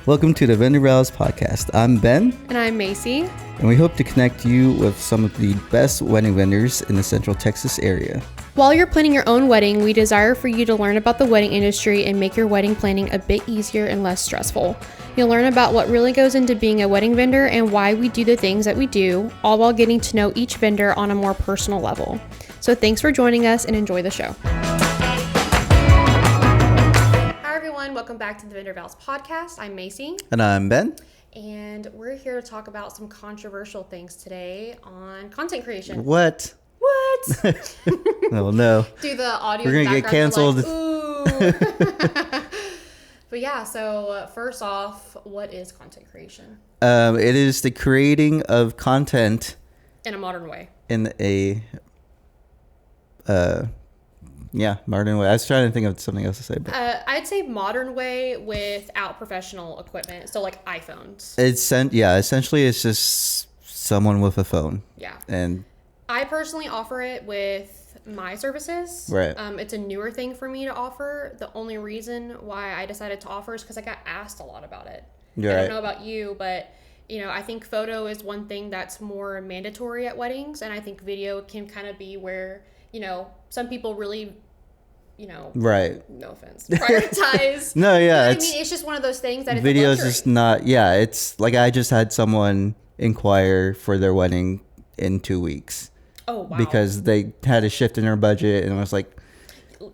Welcome to the Vows podcast. I'm Ben. And I'm Macy. And we hope to connect you with some of the best wedding vendors in the Central Texas area. While you're planning your own wedding, we desire for you to learn about the wedding industry and make your wedding planning a bit easier and less stressful. You'll learn about what really goes into being a wedding vendor and why we do the things that we do, all while getting to know each vendor on a more personal level. So thanks for joining us and enjoy the show. Hi everyone, welcome back to the Vows podcast. I'm Macy. And I'm Ben. And we're here to talk about some controversial things today on content creation. What? Oh no. Do the audio. We're gonna get canceled. Like, ooh. But yeah, so first off, what is content creation? It is the creating of content In a modern way. in a modern way. I was trying to think of something else to say, but I'd say modern way without professional equipment. So like iPhones. Essentially it's just someone with a phone. Yeah. And I personally offer it with my services. Right. It's a newer thing for me to offer. The only reason why I decided to offer is because I got asked a lot about it. You're I right. don't know about you, but I think photo is one thing that's more mandatory at weddings, and I think video can kind of be where, some people really, right. no offense, prioritize. No, yeah. I mean, it's just one of those things that video is it's a luxury. just not, it's like I just had someone inquire for their wedding in 2 weeks. Oh, wow. Because they had a shift in their budget, and I was like,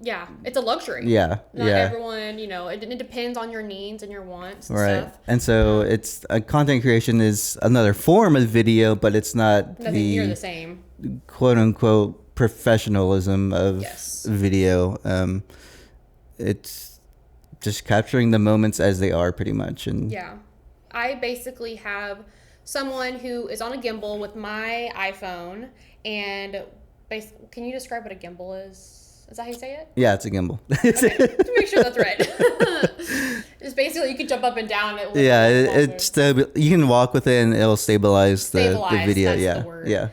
yeah, it's a luxury. Yeah, Not yeah. everyone, it depends on your needs and your wants and right. stuff. And so it's content creation is another form of video, but it's not Nothing near the same. quote unquote professionalism of Yes. video. It's just capturing the moments as they are, pretty much. And Yeah. I basically have someone who is on a gimbal with my iPhone, and can you describe what a gimbal is? Is that how you say it? yeah, it's a gimbal. Okay, to make sure that's right. It's basically you can jump up and down. You can walk with it and it'll stabilize the video. That's yeah, the word. yeah.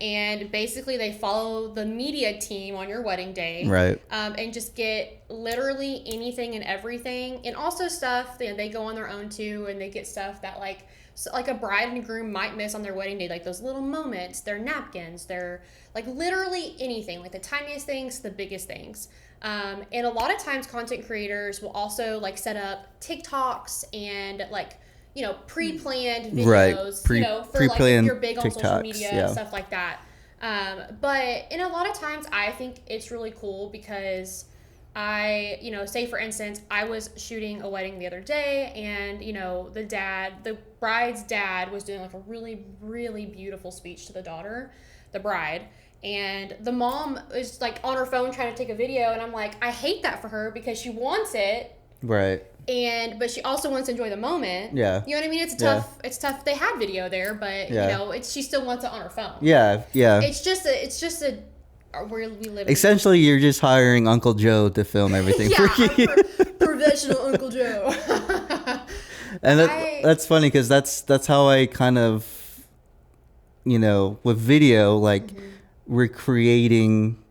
And basically they follow the media team on your wedding day, Right. And just get literally anything and everything, and also stuff they go on their own too, and they get stuff that like a bride and groom might miss on their wedding day, like those little moments, their napkins, their like literally anything, like the tiniest things to the biggest things. And a lot of times content creators will also like set up TikToks and like, pre-planned videos, Right. for like if Pre-planned you're big on social TikToks, media yeah. and stuff like that. But in a lot of times I think it's really cool because say for instance, I was shooting a wedding the other day, and, the bride's dad was doing like a really, really beautiful speech to the daughter, the bride. And the mom is like on her phone trying to take a video, and I'm like, I hate that for her because she wants it. Right. But she also wants to enjoy the moment. Yeah. You know what I mean? It's tough. Yeah. It's tough. They had video there, but she still wants it on her phone. Yeah. Yeah. It's just a where we live. Essentially, you're just hiring Uncle Joe to film everything for you. Professional Uncle Joe. And that's funny because that's how I kind of, with video, like we're creating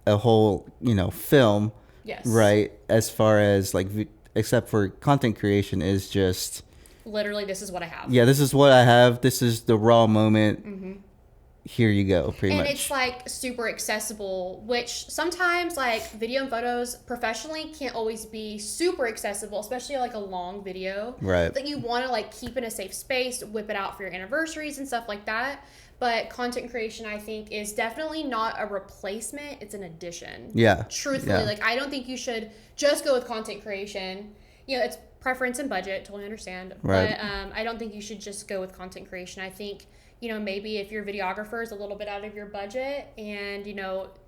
a whole, film. Yes. Right. As far as like, except for content creation is just. Literally, this is what I have. Yeah, this is what I have. This is the raw moment. Mm-hmm. Here you go, pretty much. And it's like super accessible, which sometimes like video and photos professionally can't always be super accessible, especially like a long video. Right. That you want to like keep in a safe space, whip it out for your anniversaries and stuff like that. But content creation, I think, is definitely not a replacement. It's an addition. Yeah. Truthfully, like I don't think you should just go with content creation. It's preference and budget. Totally understand. Right. But I don't think you should just go with content creation. I think, maybe if your videographer is a little bit out of your budget, and,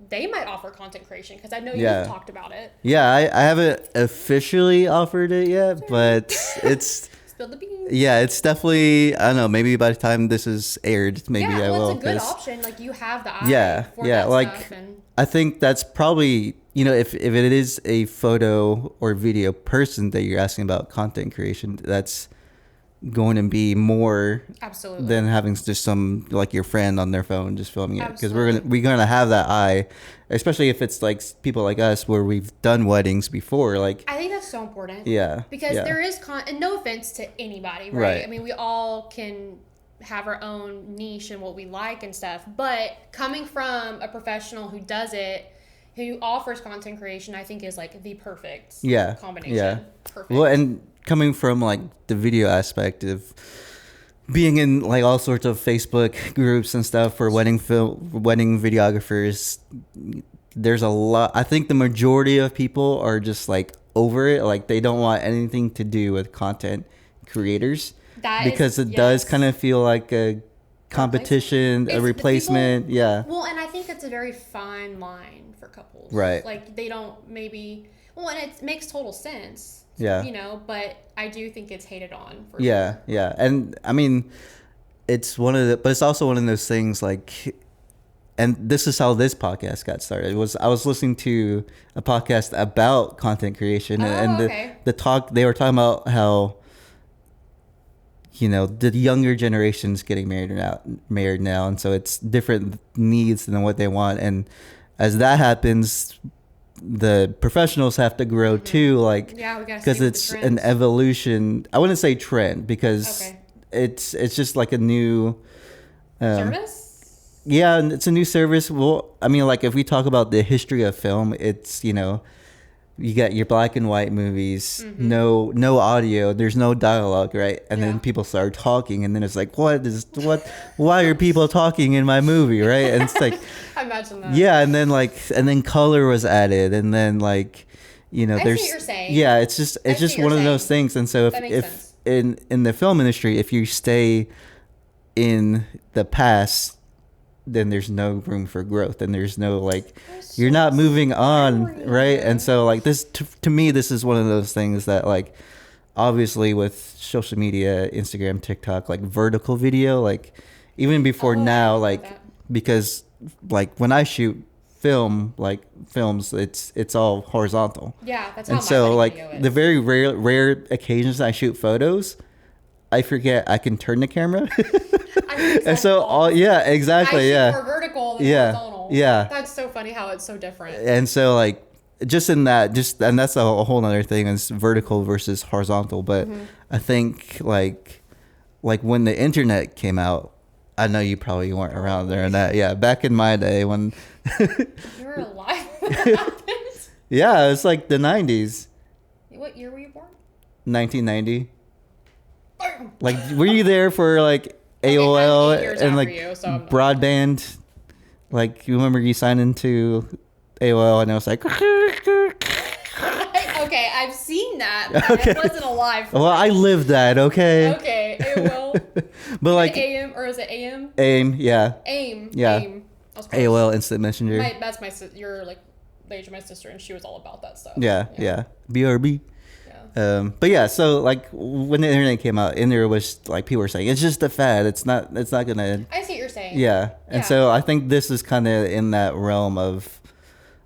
they might offer content creation, because I know you've talked about it. Yeah, I haven't officially offered it yet, but it's... Spill the beans. Yeah, it's definitely, I don't know, maybe by the time this is aired, maybe I will. It's a good option. Like, you have the eye for that stuff. And I think that's probably, if it is a photo or video person that you're asking about content creation, that's going to be more Absolutely. than having just some like your friend on their phone just filming it, because Absolutely. we're gonna have that eye, especially if it's like people like us where we've done weddings before. Like, I think that's so important. yeah, Because yeah, there is and no offense to anybody, right? right, I mean, we all can have our own niche and what we like and stuff, but coming from a professional who does it, who offers content creation, I think is like the perfect yeah, combination. yeah. Perfect. Well, and coming from like the video aspect of being in like all sorts of Facebook groups and stuff for wedding videographers, there's a lot. I think the majority of people are just like over it. Like they don't want anything to do with content creators, That because is, it does kind yes. of feel like a competition, a It's the replacement. people. Yeah. Well, and I think it's a very fine line for couples. Right. Like they don't maybe. Well, and it makes total sense. Yeah. You know, but I do think it's hated on for Yeah. sure. Yeah. And I mean, but it's also one of those things like, and this is how this podcast got started. I was listening to a podcast about content creation, and Oh, okay. the talk they were talking about how, you know, the younger generation's getting married now, and so it's different needs than what they want, and as that happens, the professionals have to grow too, like, Yeah, we gotta because stay with the it's an trends. evolution. I wouldn't say trend, because Okay. it's just like a new Service? yeah, and it's a new service. Well, I mean, like if we talk about the history of film, it's, you know, you got your black and white movies, no audio, there's no dialogue, right? And Yeah. then people start talking, and then it's like, why are people talking in my movie, right? And it's like, I imagine that. yeah, and then color was added, and then like, you know, I see there's what you're saying. yeah, it's just I see what one you're of those saying. things. And so That makes if sense. in the film industry, if you stay in the past, then there's no room for growth, and there's no like, That's you're so not moving on, inspiring. right? And so like this to me, this is one of those things that like, obviously with social media, Instagram, TikTok, like vertical video, like even before Oh, I now, didn't know like, that. because like when I shoot films, it's all horizontal. Yeah, that's how And my so wedding like video is. the very rare occasions I shoot photos, I forget I can turn the camera. I think And so all, yeah, exactly, I shoot yeah. more vertical than Yeah, horizontal. yeah. That's so funny how it's so different. And so like just in that, and that's a whole nother thing, is vertical versus horizontal. But I think like when the internet came out, I know you probably weren't around there, and that, yeah, back in my day when You were alive when that happened? yeah, it's like the 90s, What year were you born? 1990. Like, were you there for like AOL I'm 8 years and after like you, so I'm not. broadband? Like, you remember you signed into AOL and it was like, Okay, I've seen that, but Okay. I wasn't alive for well, I lived that, okay? Okay, AOL. But like AM, or is it AM? AIM, yeah, AIM. Yeah. AIM. I was close. AOL Instant Messenger. That's you're like the age of my sister, and she was all about that stuff. Yeah. BRB. Yeah. But yeah, so like when the internet came out, and there was like people were saying it's just a fad. It's not gonna. I see what you're saying. Yeah, and Yeah. so I think this is kind of in that realm of,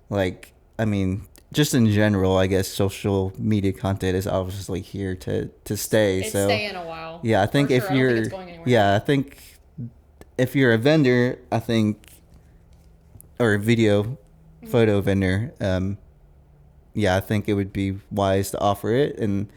like, I mean, just in general, I guess social media content is obviously here to stay. It's so staying a while. yeah, I think For if sure. I don't you're think it's going anywhere. yeah, I think if you're a vendor, I think, or a video photo vendor, yeah, I think it would be wise to offer it. And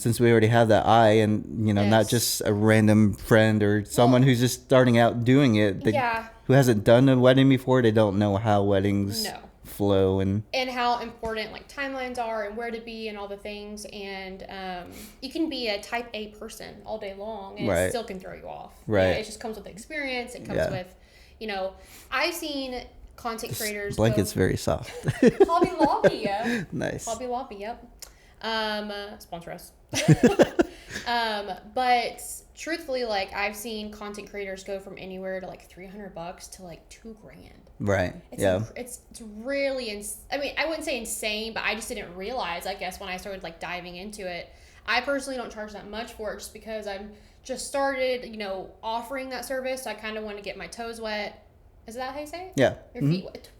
since we already have that eye, and you know, not Yes. just a random friend or someone who's just starting out doing it, Yeah. who hasn't done a wedding before, they don't know how weddings No. flow. And how important like timelines are and where to be and all the things, and you can be a type A person all day long and Right. it still can throw you off. Right. Yeah, it just comes with experience. It comes Yeah. with, I've seen content creators blanket's go, very soft. Hobby Lobby, yeah. Nice. Hobby Lobby, yep. Sponsor us. But truthfully, like I've seen content creators go from anywhere to like $300 to like $2,000. Right. It's Yeah. it's really I mean, I wouldn't say insane, but I just didn't realize, I guess, when I started like diving into it. I personally don't charge that much for it just because I'm just started, offering that service. So I kind of want to get my toes wet. Is that how you say it? Yeah. Your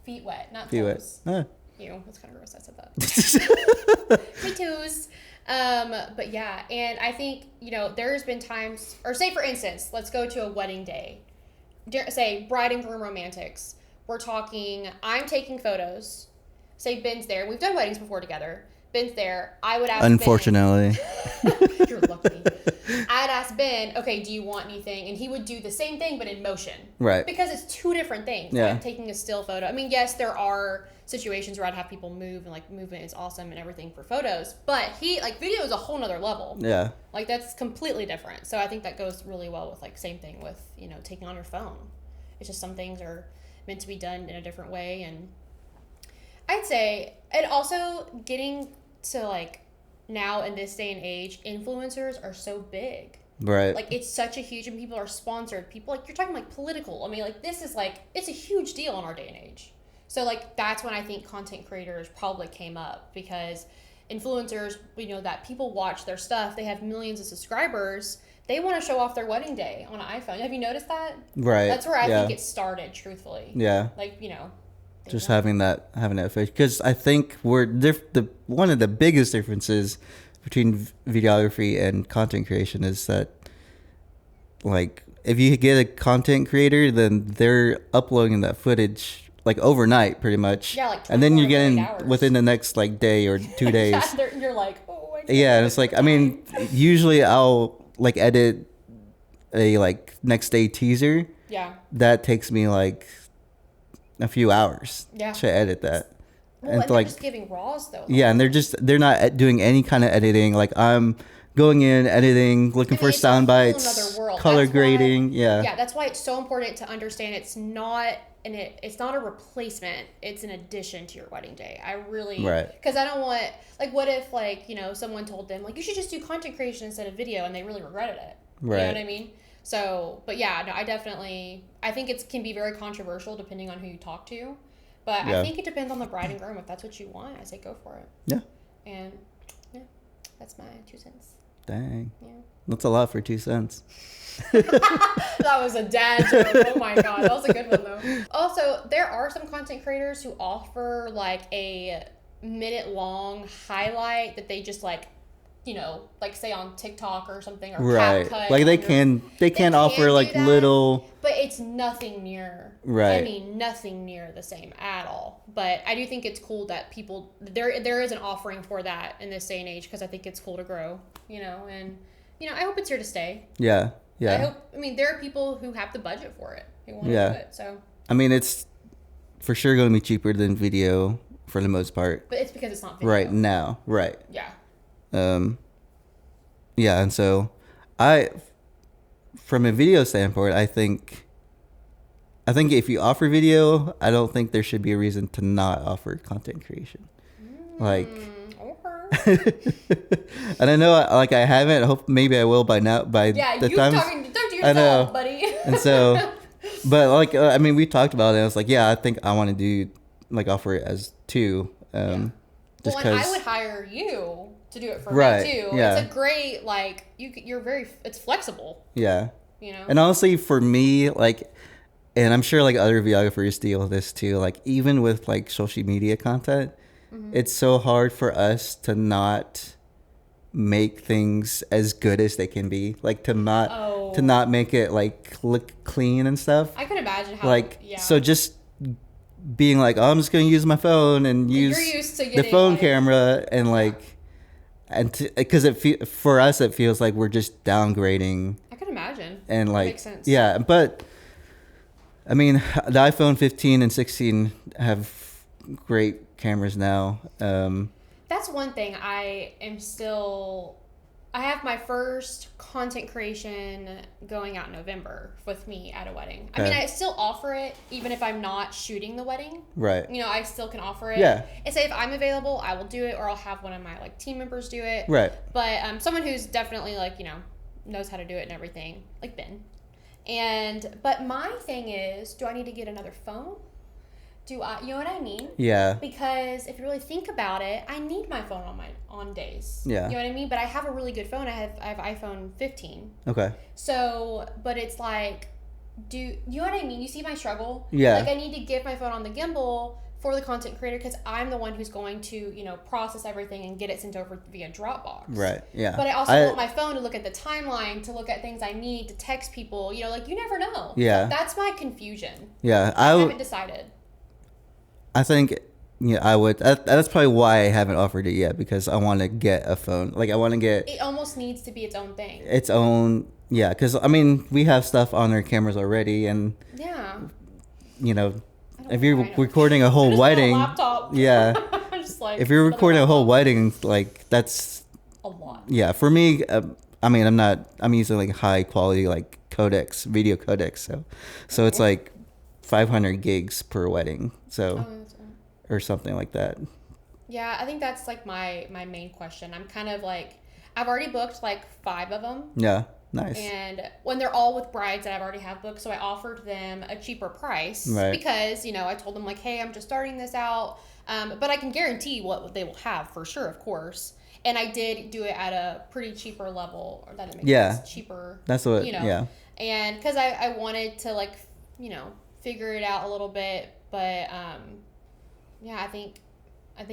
feet wet, not Feet wet. toes. Ah. Ew, that's kind of gross. I said that. My toes. But yeah, and I think, there's been times, or say for instance, let's go to a wedding day. Say bride and groom romantics. We're talking, I'm taking photos. Say Ben's there. We've done weddings before together. Ben's there. I would ask Unfortunately. Ben. You're lucky. I'd ask Ben, okay, do you want anything? And he would do the same thing, but in motion. Right. Because it's two different things. Yeah. I'm taking a still photo. I mean, yes, there are situations where I'd have people move, and movement is awesome and everything for photos. But video is a whole nother level. Yeah. That's completely different. So I think that goes really well with same thing with, taking on your phone. It's just some things are meant to be done in a different way. And I'd say, and also getting to now in this day and age, influencers are so big. Right. It's such a huge, and people are sponsored. People you're talking political. I mean, this is it's a huge deal in our day and age. So that's when I think content creators probably came up, because influencers, that people watch their stuff. They have millions of subscribers. They want to show off their wedding day on an iPhone. Have you noticed that? Right. That's where I think it started, truthfully. Yeah. Just having that face, because I think one of the biggest differences between videography and content creation is that if you get a content creator, then they're uploading that footage overnight pretty much. Yeah, and then you're getting hours. Within the next day or 2 days. Yeah, you're oh, I yeah, and it's I mean, usually I'll edit a next day teaser. Yeah. That takes me a few hours to edit that. Well, and they're just giving raws though. Yeah, and they're not doing any kind of editing. I'm going in, editing, looking for sound bites, color grading. Yeah, that's why it's so important to understand it's not a replacement. It's an addition to your wedding day. I really, because I don't want what if someone told them you should just do content creation instead of video, and they really regretted it. Right. You know what I mean? So, but yeah, no, I think it can be very controversial depending on who you talk to. But I think it depends on the bride and groom. If that's what you want, I say go for it. Yeah. And yeah, that's my 2 cents. Dang. Yeah. That's a lot for 2 cents. That was a dad joke. Oh my god, that was a good one though. Also, there are some content creators who offer a minute-long highlight that they just say on TikTok or something, or right. CapCut. They can offer that, little, but it's nothing near. Right. I mean, nothing near the same at all. But I do think it's cool that people there is an offering for that in this day and age, because I think it's cool to grow. And I hope it's here to stay. Yeah. Yeah. I mean, there are people who have the budget for it, who want to do it. So. I mean, it's for sure going to be cheaper than video for the most part. But it's because it's not video. Right now. Right. Yeah. Yeah, and so from a video standpoint, I think if you offer video, I don't think there should be a reason to not offer content creation. Okay. And I know, I haven't. I hope maybe I will by now. Don't do yourself, I know, buddy. And so, but I mean, we talked about it. I was I think I want to do offer it as 2. Just and I would hire you to do it for me too. Yeah. It's a great it's flexible. Yeah. And honestly, for me, and I'm sure other videographers deal with this too. Even with social media content, it's so hard for us to not make things as good as they can be. To not make it look clean and stuff. I can imagine how. So just being oh, I'm just gonna use my phone and use you're used to the phone camera and because for us it feels like we're just downgrading. I can imagine. And that makes sense. Yeah, but I mean, the iPhone 15 and 16 have great cameras now. That's one thing I have my first content creation going out in November with me at a wedding. Okay. I mean, I still offer it even if I'm not shooting the wedding. Right. I still can offer it. Yeah. And say if I'm available, I will do it, or I'll have one of my team members do it. Right. But someone who's definitely knows how to do it and everything, like Ben. But my thing is, do I need to get another phone? You know what I mean? Yeah. Because if you really think about it, I need my phone on days. Yeah. You know what I mean? But I have a really good phone. I have iPhone 15. Okay. So, but it's do you know what I mean? You see my struggle? Yeah. I need to get my phone on the gimbal for the content creator, because I'm the one who's going to, you know, process everything and get it sent over via Dropbox. Right. Yeah. But I also want my phone to look at the timeline, to look at things I need, to text people. You know, like, you never know. Yeah. That's my confusion. Yeah. I haven't decided. I think, yeah, I would. That's probably why I haven't offered it yet, because I want to get a phone. Like, I want to get. It almost needs to be its own thing. Its own. Yeah. Because, I mean, we have stuff on our cameras already. And, yeah. You know, if you're recording a whole wedding. Laptop. Yeah. Just like, if you're recording a whole wedding, like, that's. A lot. Yeah. For me, I mean, I'm using like high quality, like, video codecs. So it's like 500 gigs per wedding. So. Or something like that. Yeah, I think that's like my main question. I'm kind of like, I've already booked like 5 of them. Yeah, nice. And when they're all with brides that I've already have booked, so I offered them a cheaper price. Right. Because, you know, I told them like, hey, I'm just starting this out, but I can guarantee what they will have for sure, of course. And I did do it at a pretty cheaper level, or that it makes sense, cheaper. That's what, you know. Yeah. And because I wanted to, like, you know, figure it out a little bit, but yeah, I think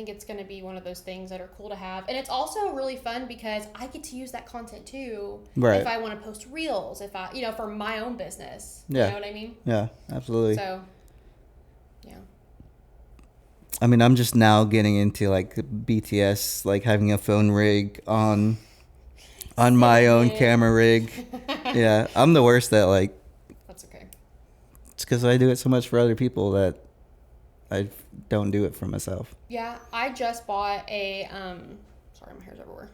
it's going to be one of those things that are cool to have. And it's also really fun because I get to use that content too. Right. If I want to post reels, if I, you know, for my own business. Yeah. You know what I mean? Yeah, absolutely. So, yeah. I mean, I'm just now getting into like BTS, like having a phone rig on my own camera rig. Yeah, I'm the worst at like. That's okay. It's because I do it so much for other people that I don't do it for myself. Yeah, I just bought a sorry, my hair's everywhere.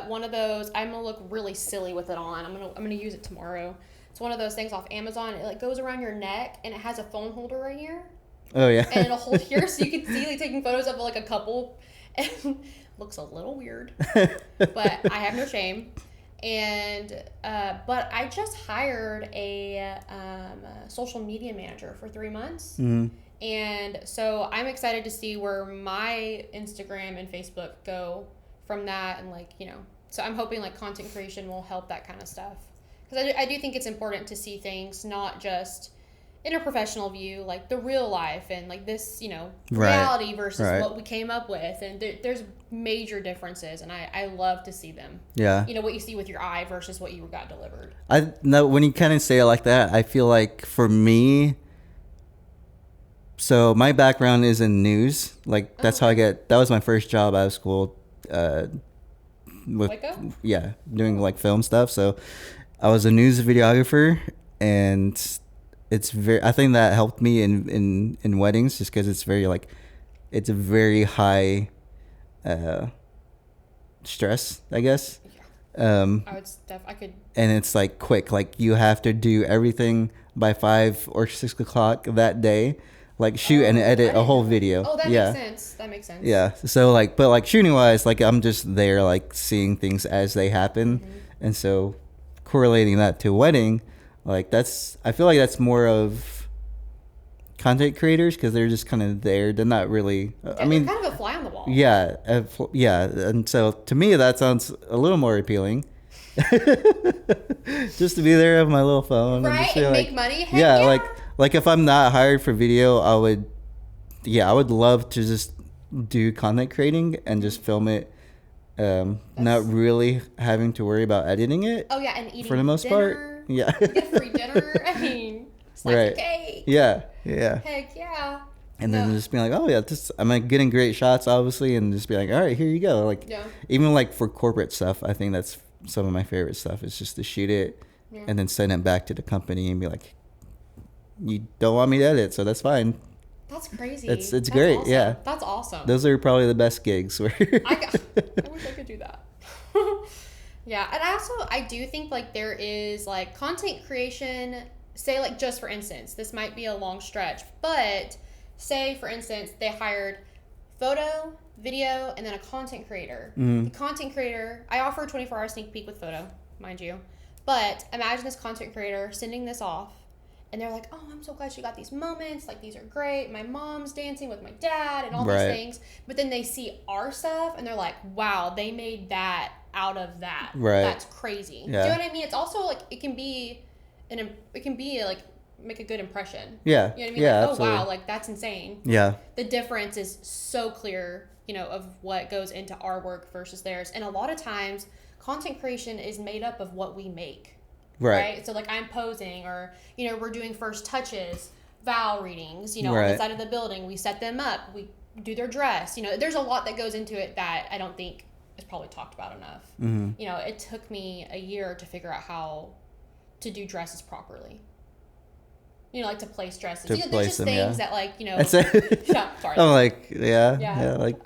One of those. I'm gonna look really silly with it on. I'm gonna use it tomorrow. It's one of those things off Amazon. It like goes around your neck and it has a phone holder right here. Oh yeah. And it'll hold here, so you can see like taking photos of like a couple, and looks a little weird, but I have no shame. And but I just hired a social media manager for 3 months. Mm-hmm. And so I'm excited to see where my Instagram and Facebook go from that. And like, you know, so I'm hoping like content creation will help that kind of stuff. Because I do think it's important to see things not just in a professional view, like the real life and like this, you know, reality versus what we came up with. And there's major differences. And I love to see them. Yeah. You know, what you see with your eye versus what you got delivered. When you kind of say it like that, I feel like for me, so my background is in news. Like that's how that was my first job out of school. Doing like film stuff. So I was a news videographer, and I think that helped me in weddings, just because it's it's a very high stress, I guess. I could. And it's like quick, like you have to do everything by 5 or 6 o'clock that day. Like shoot and edit a whole video. Oh, that makes sense. Yeah. So like, but like shooting wise, like I'm just there, like seeing things as they happen. Mm-hmm. And so correlating that to wedding, like I feel like that's more of content creators, because they're just kind of there. They're not really, I mean, they're kind of a fly on the wall. Yeah. Yeah. And so to me, that sounds a little more appealing. Just to be there with my little phone. Right. And make money. Heck yeah. Like if I'm not hired for video, I would love to just do content creating and just film it, not really having to worry about editing it. Oh yeah, and eating for the most dinner. Part. Yeah. Get free dinner. I mean, slice of cake. Yeah. Heck yeah. And then just being like, oh yeah, I'm like getting great shots, obviously, and just be like, all right, here you go. Like even like for corporate stuff, I think that's some of my favorite stuff. Is just to shoot it and then send it back to the company and be like, you don't want me to edit, so that's fine. That's crazy. It's great. Awesome. Yeah. That's awesome. Those are probably the best gigs. Where I wish I could do that. Yeah, and I do think like there is like content creation. Say like, just for instance, this might be a long stretch, but say for instance they hired photo, video, and then a content creator. Mm-hmm. The content creator, I offer a 24-hour sneak peek with photo, mind you, but imagine this content creator sending this off. And they're like, oh, I'm so glad she got these moments. Like, these are great. My mom's dancing with my dad and all these things. But then they see our stuff and they're like, wow, they made that out of that. Right. That's crazy. Yeah. Do you know what I mean? It's also like, it can be like make a good impression. Yeah. You know what I mean? Yeah, like, absolutely. oh wow, like that's insane. Yeah. The difference is so clear, of what goes into our work versus theirs. And a lot of times content creation is made up of what we make. Right? So like I'm posing, or, we're doing first touches, vow readings, on the side of the building. We set them up, we do their dress. There's a lot that goes into it that I don't think is probably talked about enough. Mm-hmm. It took me a year to figure out how to do dresses properly. Like to place dresses. To there's place just them, things yeah. that like, Yeah, sorry. I'm like, yeah, like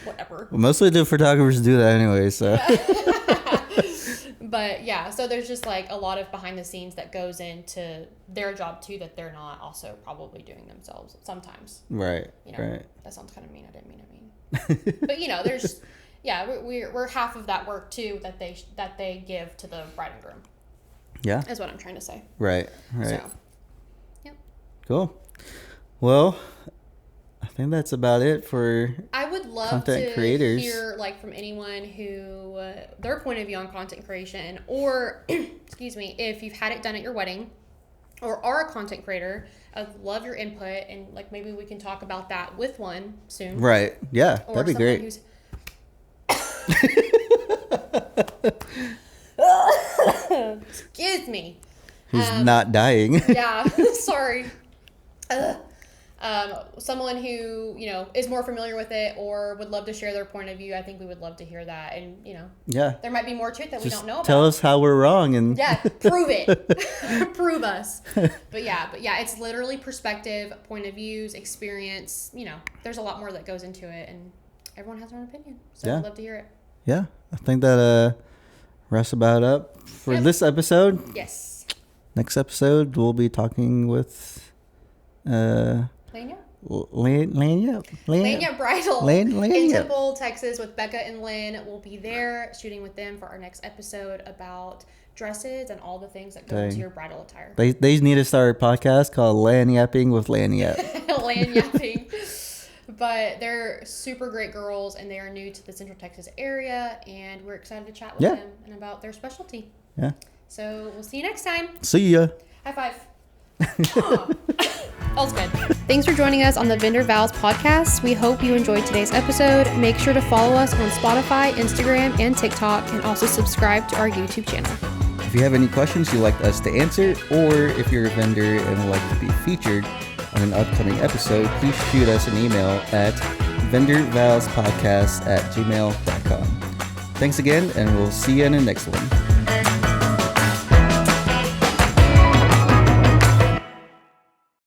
whatever. Mostly the photographers do that anyway, so. But yeah, so there's just like a lot of behind the scenes that goes into their job too that they're not also probably doing themselves sometimes. Right. Right. That sounds kind of mean. I didn't mean it mean. But there's we're half of that work too that they give to the bride and groom. Yeah. Is what I'm trying to say. Right. So, yep. Cool. Well, I think that's about it for I would love content to creators. hear like from anyone who their point of view on content creation, or excuse me, if you've had it done at your wedding or are a content creator. I'd love your input, and like maybe we can talk about that with one soon. Right. Yeah, or that'd be great. Excuse me. Who's not dying. Yeah, sorry. Someone who, is more familiar with it or would love to share their point of view. I think we would love to hear that. And, yeah, there might be more to it that we don't know about. Tell us how we're wrong. And yeah, prove it. Prove us. But yeah, it's literally perspective, point of views, experience. There's a lot more that goes into it, and everyone has their own opinion. So yeah. I'd love to hear it. Yeah, I think that wraps about up for this episode. Yes. Next episode, we'll be talking with Lania Bridal in Temple, Texas, with Becca and Lynn. We'll be there shooting with them for our next episode about dresses and all the things that go into your bridal attire. They need to start a podcast called Land Yapping with Land Yap. Land Yapping. But they're super great girls, and they are new to the Central Texas area, and we're excited to chat with them and about their specialty. Yeah. So we'll see you next time. See ya. High five. All's good. Thanks for joining us on the Vendor Vows podcast. We hope you enjoyed today's episode. Make sure to follow us on Spotify, Instagram, and TikTok, and also subscribe to our YouTube channel. If you have any questions you'd like us to answer, or if you're a vendor and would like to be featured on an upcoming episode, please shoot us an email at vendorvowspodcast@gmail.com. Thanks again, and we'll see you in the next one.